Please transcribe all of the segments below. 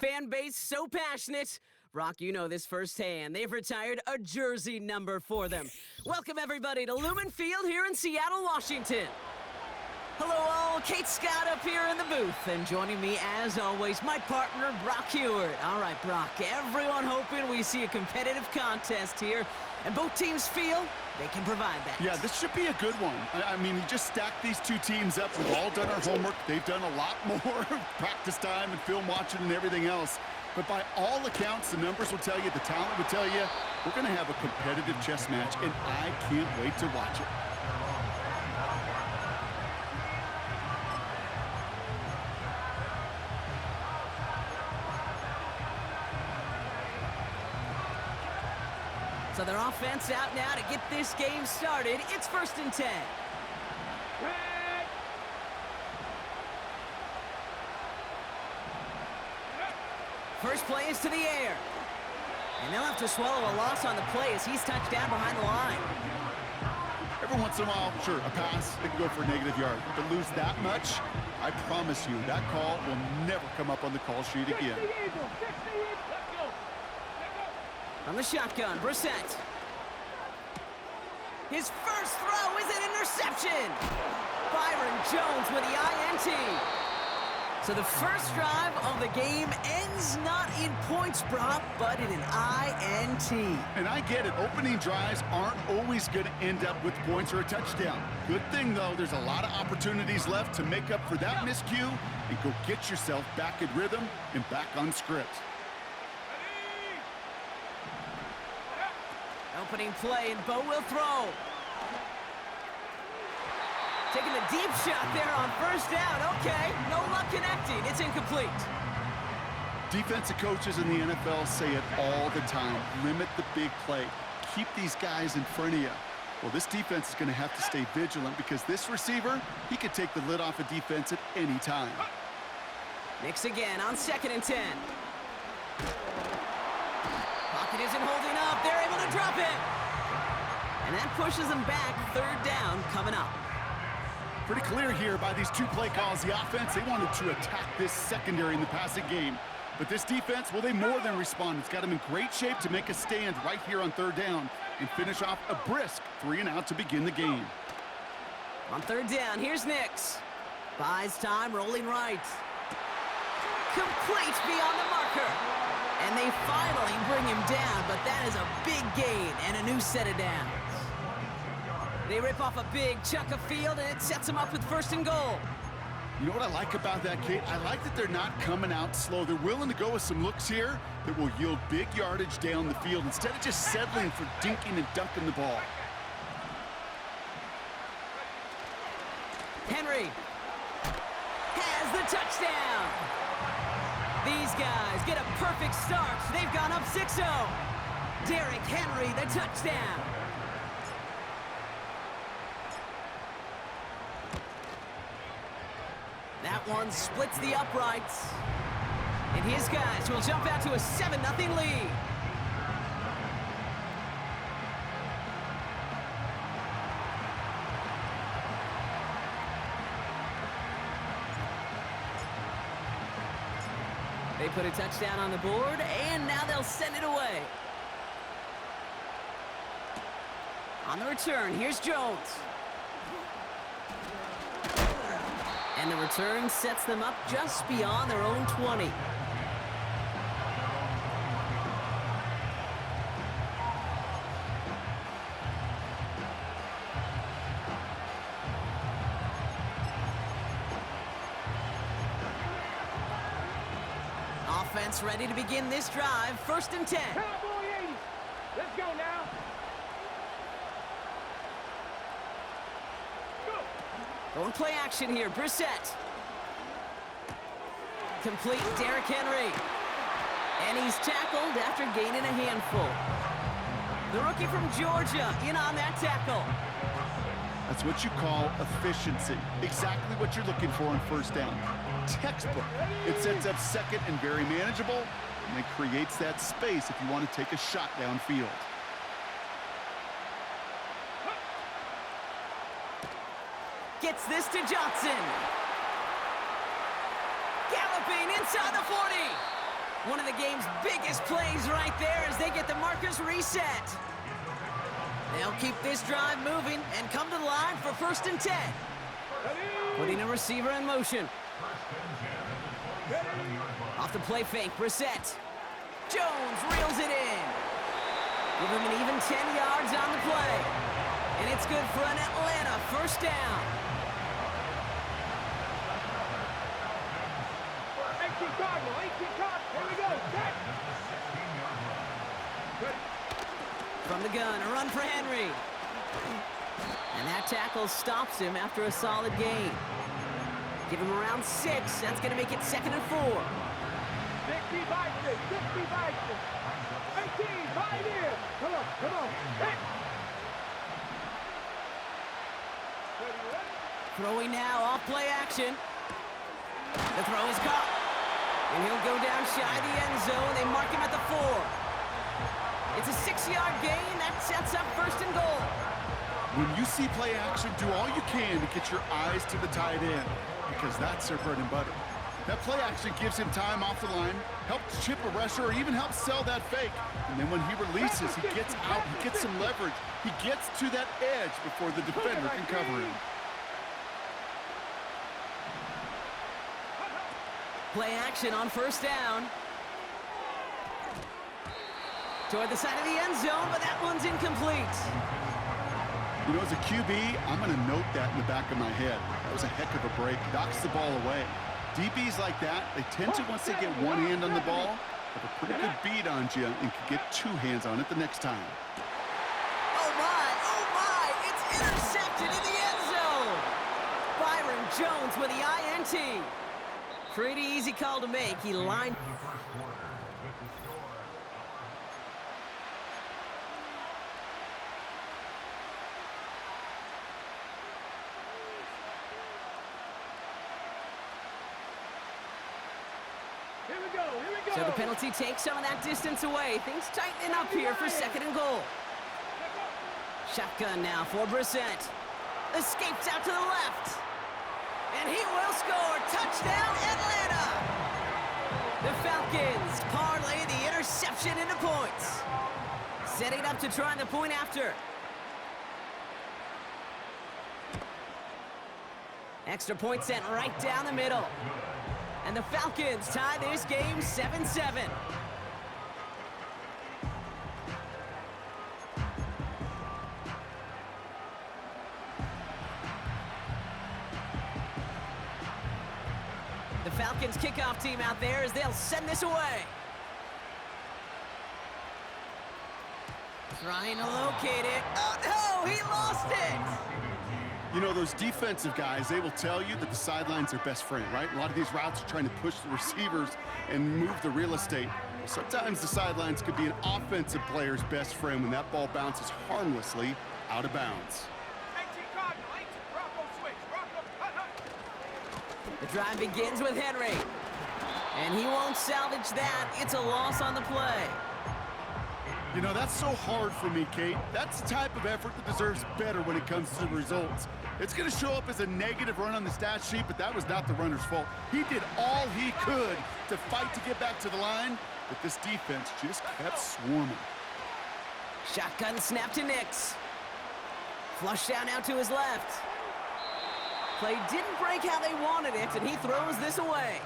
Fan base so passionate. Brock, you know this firsthand. They've retired a jersey number for them. Welcome, everybody, to Lumen Field here in Seattle, Washington. Hello, all. Kate Scott up here in the booth. And joining me, as always, my partner, Brock Hewitt. All right, Brock, everyone hoping we see a competitive contest here. And both teams feel they can provide that. Yeah, this should be a good one. I mean, you just stack these two teams up. We've all done our homework. They've done a lot more practice time and film watching and everything else. But by all accounts, the numbers will tell you, the talent will tell you, we're going to have a competitive chess match, and I can't wait to watch it. So their offense out now to get this game started. It's 1st and 10. First play is to the air. And they'll have to swallow a loss on the play as he's touched down behind the line. Every once in a while, sure, a pass, they can go for a negative yard. But to lose that much, I promise you, that call will never come up on the call sheet again. From the shotgun, Brissett. His first throw is an interception. Byron Jones with the INT. So the first drive of the game ends not in points, Brock, but in an INT. And I get it. Opening drives aren't always going to end up with points or a touchdown. Good thing, though, there's a lot of opportunities left to make up for that miscue and go get yourself back in rhythm and back on script. Opening play, and Bo will throw. Taking the deep shot there on first down. Okay, no luck connecting. It's incomplete. Defensive coaches in the NFL say it all the time. Limit the big play. Keep these guys in front of you. Well, this defense is going to have to stay vigilant because this receiver, he could take the lid off a defense at any time. Nix again on 2nd and 10. Pocket isn't holding up. They're able to drop it. And that pushes them back. 3rd down coming up. Pretty clear here by these two play calls. The offense, they wanted to attack this secondary in the passing game. But this defense, well, they more than respond. It's got them in great shape to make a stand right here on 3rd down and finish off a brisk 3 and out to begin the game. On 3rd down, here's Nix. Buys time, rolling right. Complete beyond the marker. And they finally bring him down, but that is a big gain and a new set of downs. They rip off a big chunk of field, and it sets them up with 1st and goal. You know what I like about that, Kate? I like that they're not coming out slow. They're willing to go with some looks here that will yield big yardage down the field instead of just settling for dinking and dunking the ball. Henry has the touchdown. These guys get a perfect start. They've gone up 6-0. Derrick Henry, the touchdown. That one splits the uprights. And his guys will jump out to a 7-0 lead. They put a touchdown on the board, and now they'll send it away. On the return, here's Jones. And the return sets them up just beyond their own 20. Offense ready to begin this drive. 1st and 10. Cowboy 80. Let's go now. Going play action here. Brissett. Complete Derrick Henry. And he's tackled after gaining a handful. The rookie from Georgia in on that tackle. That's what you call efficiency. Exactly what you're looking for on 1st down. Textbook. It sets up 2nd and very manageable, and it creates that space if you want to take a shot downfield. Gets this to Johnson. Galloping inside the 40. One of the game's biggest plays right there as they get the markers reset. They'll keep this drive moving and come to the line for 1st and 10. Putting a receiver in motion. Off the play fake, Brissett. Jones reels it in. Give him an even 10 yards on the play. And it's good for an Atlanta 1st down. 18 Cardinal, 18 Cardinal. Here we go. Set. From the gun, a run for Henry. And that tackle stops him after a solid gain. Give him around 6. That's going to make it 2nd and 4. 60 Bison, 60 Bison. 18, right in. Come on. Hit. Throwing now, off play action. The throw is caught. And he'll go down shy of the end zone. They mark him at the 4. It's a 6-yard gain. That sets up 1st and goal. When you see play action, do all you can to get your eyes to the tight end, because that's their bread and butter. That play action gives him time off the line, helps chip a rusher, or even helps sell that fake. And then when he releases, he gets out, he gets some leverage. He gets to that edge before the defender can cover him. Play action on 1st down. Toward the side of the end zone, but that one's incomplete. You know, as a QB, I'm going to note that in the back of my head. That was a heck of a break. Knocks the ball away. DBs like that, they tend to, once they get one hand on the ball, have a pretty good beat on you and can get 2 hands on it the next time. Oh my, it's intercepted in the end zone. Byron Jones with the INT. Pretty easy call to make. He lined... Here we go. So the penalty takes some of that distance away. Things tightening up here for 2nd and goal. Shotgun now for Brissett. Escapes out to the left. And he will score. Touchdown, Atlanta! The Falcons parlay the interception into points. Setting up to try the point after. Extra point sent right down the middle. And the Falcons tie this game 7-7. The Falcons kickoff team out there as they'll send this away. Trying to locate it. Oh no, he lost it! You know, those defensive guys, they will tell you that the sideline's their best friend, right? A lot of these routes are trying to push the receivers and move the real estate. Sometimes the sidelines could be an offensive player's best friend when that ball bounces harmlessly out of bounds. 18 Cardinal, 18 Bravo switch. Bravo. The drive begins with Henry. And he won't salvage that. It's a loss on the play. You know, that's so hard for me, Kate. That's the type of effort that deserves better when it comes to the results. It's going to show up as a negative run on the stat sheet, but that was not the runner's fault. He did all he could to fight to get back to the line, but this defense just kept swarming. Shotgun snap to Nix. Flush down out to his left. Play didn't break how they wanted it, and he throws this away.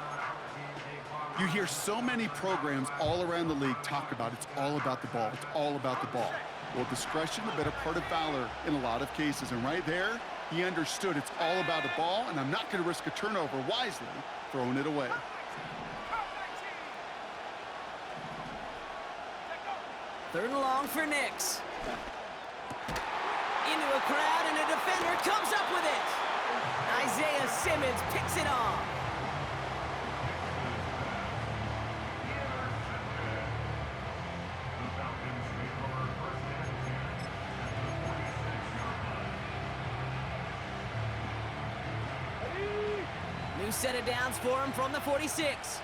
You hear so many programs all around the league talk about it's all about the ball. It's all about the ball. Well, discretion, the better part of valor in a lot of cases. And right there, he understood it's all about the ball, and I'm not going to risk a turnover, wisely throwing it away. Third and long for Nix. Into a crowd, and a defender comes up with it. Isaiah Simmons picks it off. New set of downs for him from the 46.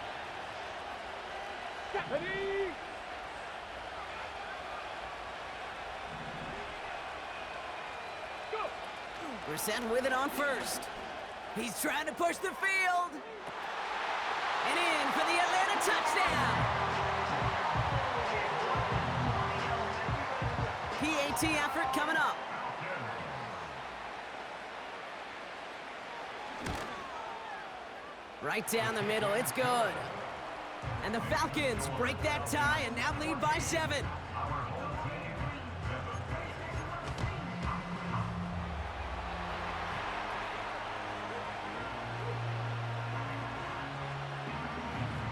Brissett with it on first. He's trying to push the field. And in for the Atlanta touchdown. PAT effort coming up. Right down the middle, it's good. And the Falcons break that tie and now lead by 7.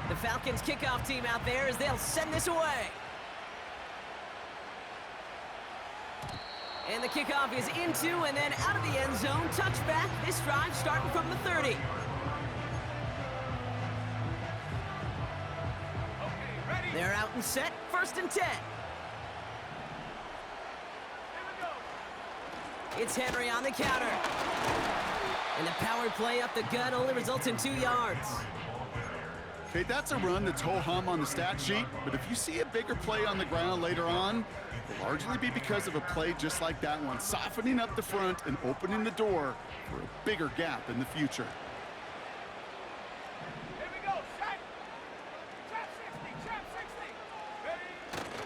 The Falcons kickoff team out there as they'll send this away. And the kickoff is into and then out of the end zone. Touchback, this drive starting from the 30. They're out and set, 1st and 10. It's Henry on the counter. And the power play up the gut only results in 2 yards. Okay, that's a run that's ho-hum on the stat sheet, but if you see a bigger play on the ground later on, it'll largely be because of a play just like that one, softening up the front and opening the door for a bigger gap in the future.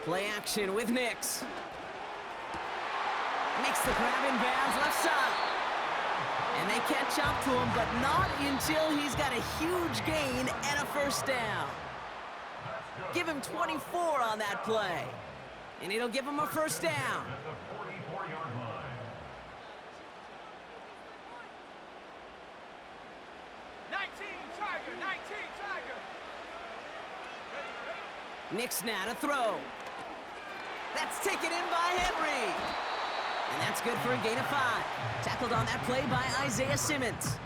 Play action with Nix. Makes the grab in bounds left side. And they catch up to him, but not until he's got a huge gain and a 1st down. Give him 24 on that play. And it'll give him a 1st down. Nix now to throw. That's taken in by Henry. And that's good for a gain of 5. Tackled on that play by Isaiah Simmons.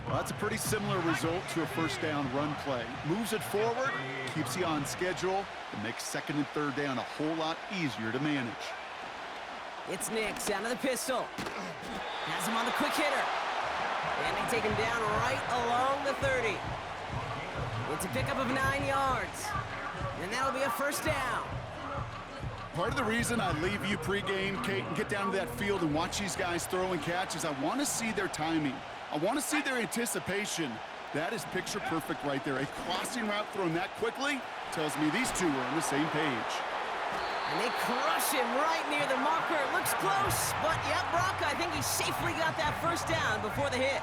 Well, that's a pretty similar result to a 1st down run play. Moves it forward, keeps you on schedule, and makes 2nd and 3rd down a whole lot easier to manage. It's Nix down to the pistol. Has him on the quick hitter. And they take him down right along the 30. It's a pickup of 9 yards. And that'll be a 1st down. Part of the reason I leave you pregame, Kate, and get down to that field and watch these guys throw and catch is I want to see their timing. I want to see their anticipation. That is picture perfect right there. A crossing route thrown that quickly tells me these two are on the same page. And they crush him right near the marker. It looks close, but yeah, Brock, I think he safely got that 1st down before the hit.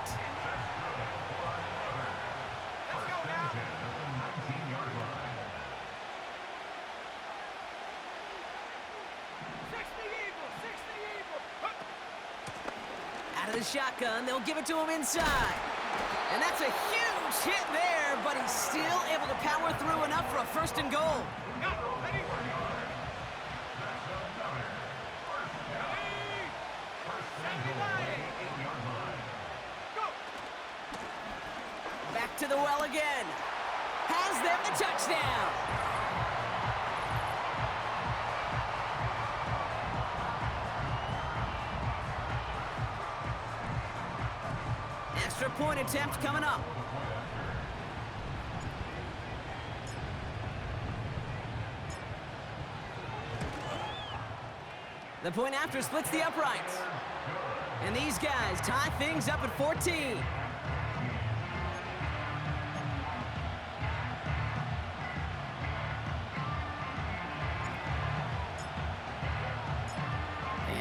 The shotgun, they'll give it to him inside. And that's a huge hit there, but he's still able to power through enough for a 1st and goal. Back to the well again. Has them the touchdown. Extra point attempt coming up. The point after splits the uprights. And these guys tie things up at 14.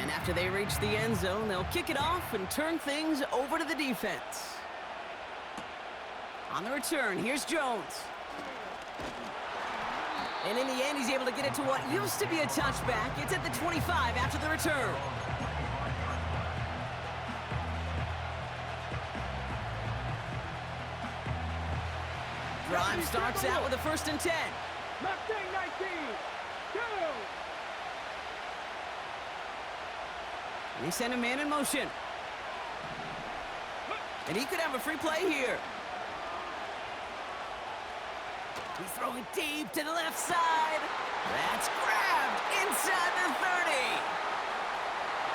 And after they reach the end zone, they'll kick it off and turn things over to the defense. On the return, here's Jones. And in the end, he's able to get it to what used to be a touchback. It's at the 25 after the return. Drive starts out with a 1st and 10. 19, 2. They send a man in motion. And he could have a free play here. He's throwing deep to the left side. That's grabbed inside the 30.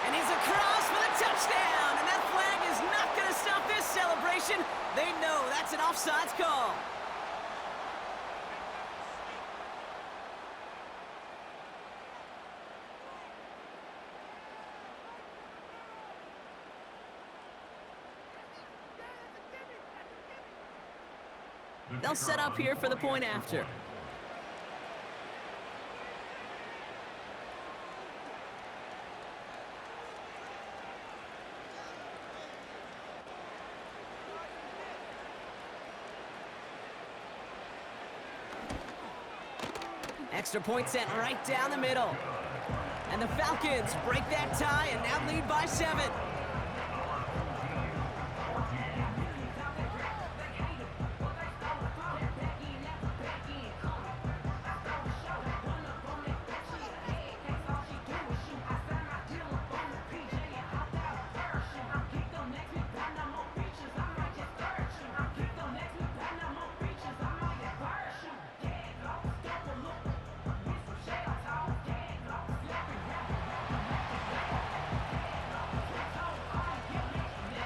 And he's across for the touchdown. And that flag is not going to stop this celebration. They know that's an offsides call. They'll set up here for the point after. Extra point sent right down the middle. And the Falcons break that tie and now lead by 7.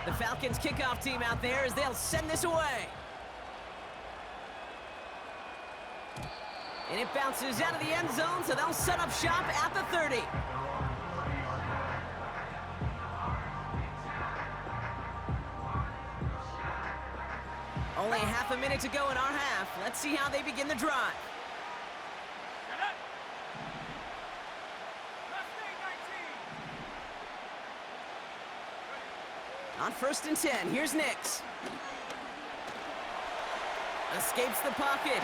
The Falcons kickoff team out there as they'll send this away. And it bounces out of the end zone, so they'll set up shop at the 30. Only half a minute to go in our half. Let's see how they begin the drive. On 1st and 10, here's Nix. Escapes the pocket.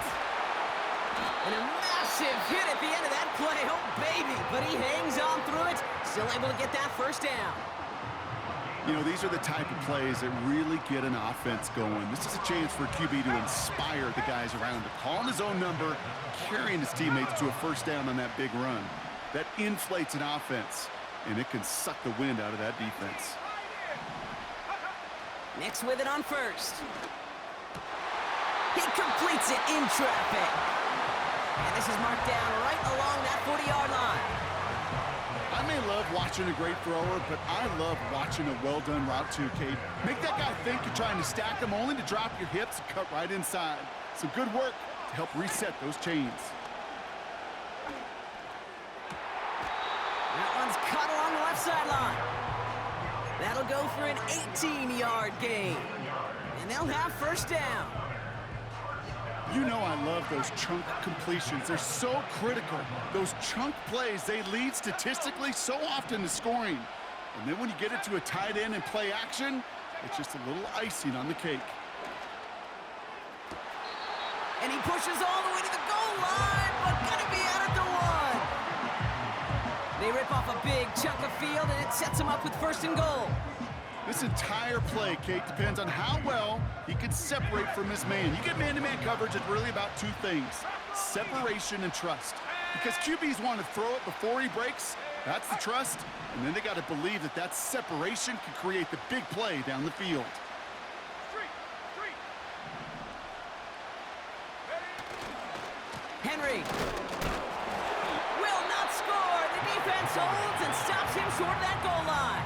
And a massive hit at the end of that play. Oh, baby. But he hangs on through it. Still able to get that first down. You know, these are the type of plays that really get an offense going. This is a chance for QB to inspire the guys around him. Calling his own number, carrying his teammates to a first down on that big run. That inflates an offense, and it can suck the wind out of that defense. Nix with it on 1st. He completes it in traffic. And this is marked down right along that 40-yard line. I may love watching a great thrower, but I love watching a well-done route too, Kate. Make that guy think you're trying to stack them, only to drop your hips and cut right inside. Some good work to help reset those chains. That one's cut along the left sideline. That'll go for an 18-yard gain. And they'll have first down. You know I love those chunk completions. They're so critical. Those chunk plays, they lead statistically so often to scoring. And then when you get it to a tight end and play action, it's just a little icing on the cake. And he pushes all the way to the goal line, but gonna be out at the 1. They rip off a big chunk of field, and it sets him up with 1st and goal. This entire play, Kate, depends on how well he can separate from his man. You get man-to-man coverage, it's really about 2 things, separation and trust. Because QBs want to throw it before he breaks, that's the trust, and then they got to believe that that separation can create the big play down the field. Henry will not score. The defense holds and stops him short of that goal line.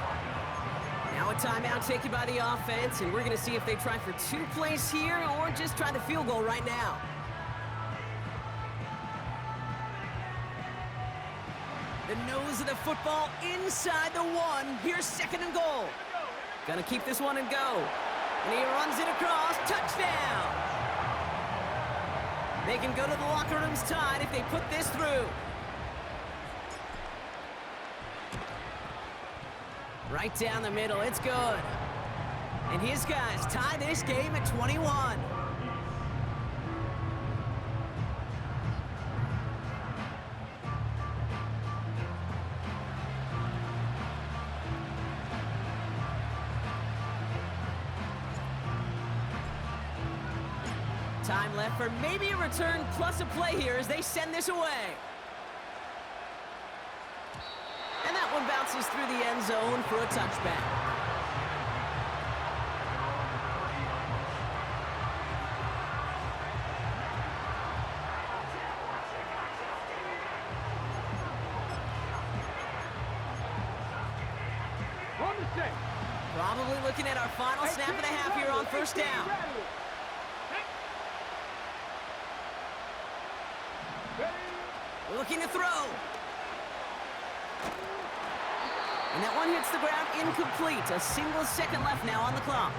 Now a timeout taken by the offense, and we're going to see if they try for 2 plays here or just try the field goal right now. The nose of the football inside the 1. Here's 2nd and goal. Gonna keep this one and go. And he runs it across. Touchdown! They can go to the locker rooms tied if they put this through. Right down the middle, it's good. And his guys tie this game at 21. Time left for maybe a return plus a play here as they send this away. And that one bounces through the end zone for a touchback. Probably looking at our final snap and a half here on 1st down. Looking to throw. And that one hits the ground incomplete. A single second left now on the clock.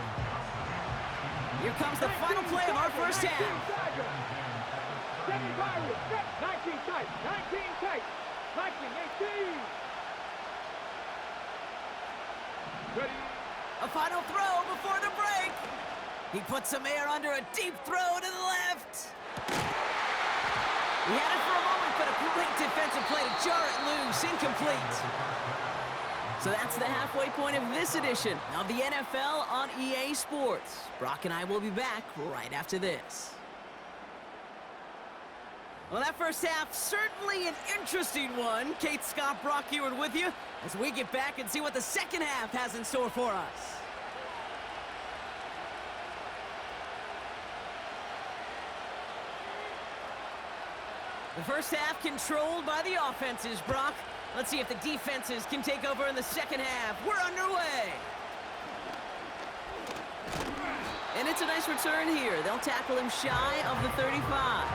Here comes the final play of our first half. 19 tight, 19 tight, 19, 18. Ready. A final throw before the break. He puts some air under a deep throw to the left. He had it for a moment, but a Late defensive play to jar it loose. Incomplete. So that's the halfway point of this edition of the NFL on EA Sports. Brock and I will be back right after this. Well, that first half, certainly an interesting one. Kate, Scott, Brock Eward with you as we get back and see what the second half has in store for us. The first half controlled by the offenses, Brock. Let's see if the defenses can take over in the second half. We're underway. And it's a nice return here. They'll tackle him shy of the 35.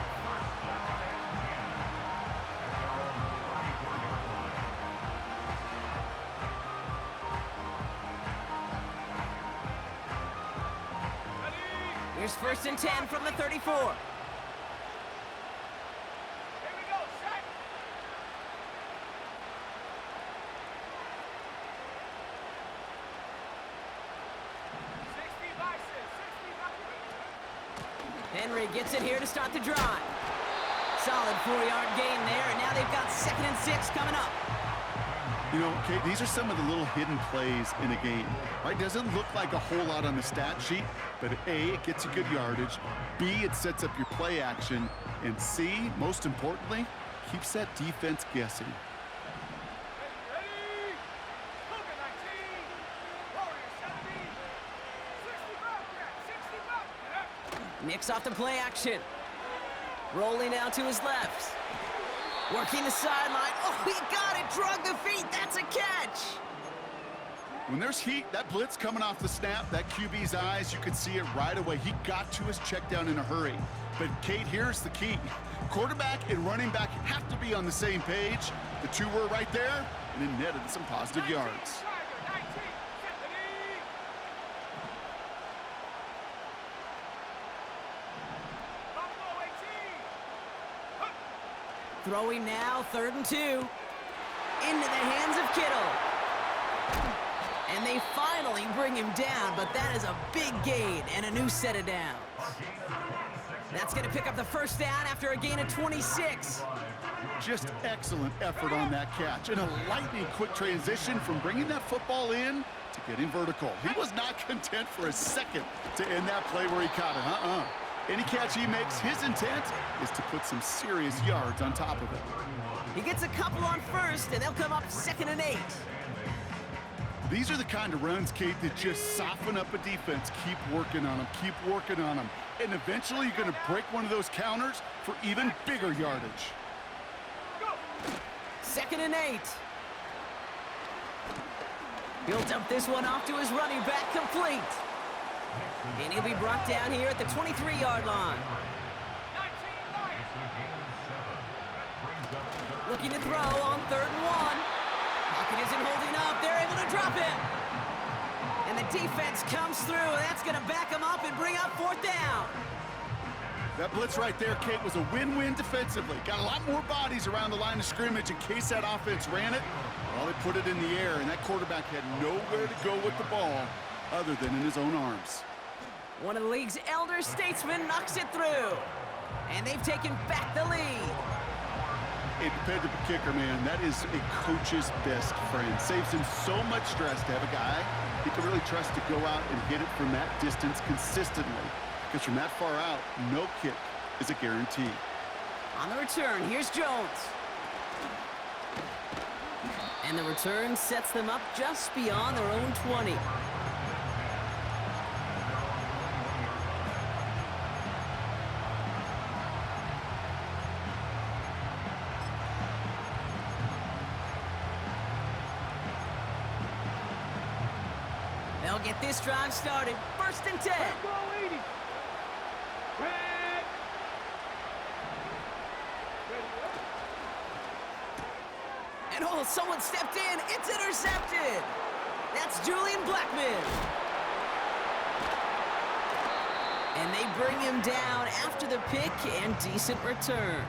Here's 1st and 10 from the 34. Henry gets it here to start the drive. Solid 4-yard gain there, and now they've got 2nd and 6 coming up. You know, Kate, these are some of the little hidden plays in a game, right? Doesn't look like a whole lot on the stat sheet, but A, it gets you good yardage, B, it sets up your play action, and C, most importantly, keeps that defense guessing. Mix off the play action. Rolling out to his left. Working the sideline. Oh, he got it. Drug the feet. That's a catch. When there's heat, that blitz coming off the snap, that QB's eyes, you could see it right away. He got to his check down in a hurry. But, Kate, here's the key. Quarterback and running back have to be on the same page. The two were right there, and it netted some positive yards. Throwing now, 3rd and 2. Into the hands of Kittle. And they finally bring him down, but that is a big gain and a new set of downs. That's going to pick up the first down after a gain of 26. Just excellent effort on that catch. And a lightning quick transition from bringing that football in to getting vertical. He was not content for a second to end that play where he caught it. Any catch he makes, his intent is to put some serious yards on top of it. He gets a couple on 1st, and they'll come up 2nd and 8. These are the kind of runs, Kate, that just soften up a defense. Keep working on them, keep working on them. And eventually you're going to break one of those counters for even bigger yardage. 2nd and 8. He'll dump this one off to his running back, complete. And he'll be brought down here at the 23-yard line. Looking to throw on 3rd and 1. Pocket isn't holding up. They're able to drop it. And the defense comes through, and that's going to back them up and bring up 4th down. That blitz right there, Kate, was a win-win defensively. Got a lot more bodies around the line of scrimmage in case that offense ran it. Well, they put it in the air, and that quarterback had nowhere to go with the ball other than in his own arms. One of the league's elder statesmen knocks it through. And they've taken back the lead. A dependable kicker, man, that is a coach's best friend. Saves him so much stress to have a guy he can really trust to go out and hit it from that distance consistently. Because from that far out, no kick is a guarantee. On the return, here's Jones. And the return sets them up just beyond their own 20. They'll get this drive started. 1st and 10. And oh, someone stepped in. It's intercepted. That's Julian Blackman. And they bring him down after the pick and decent return.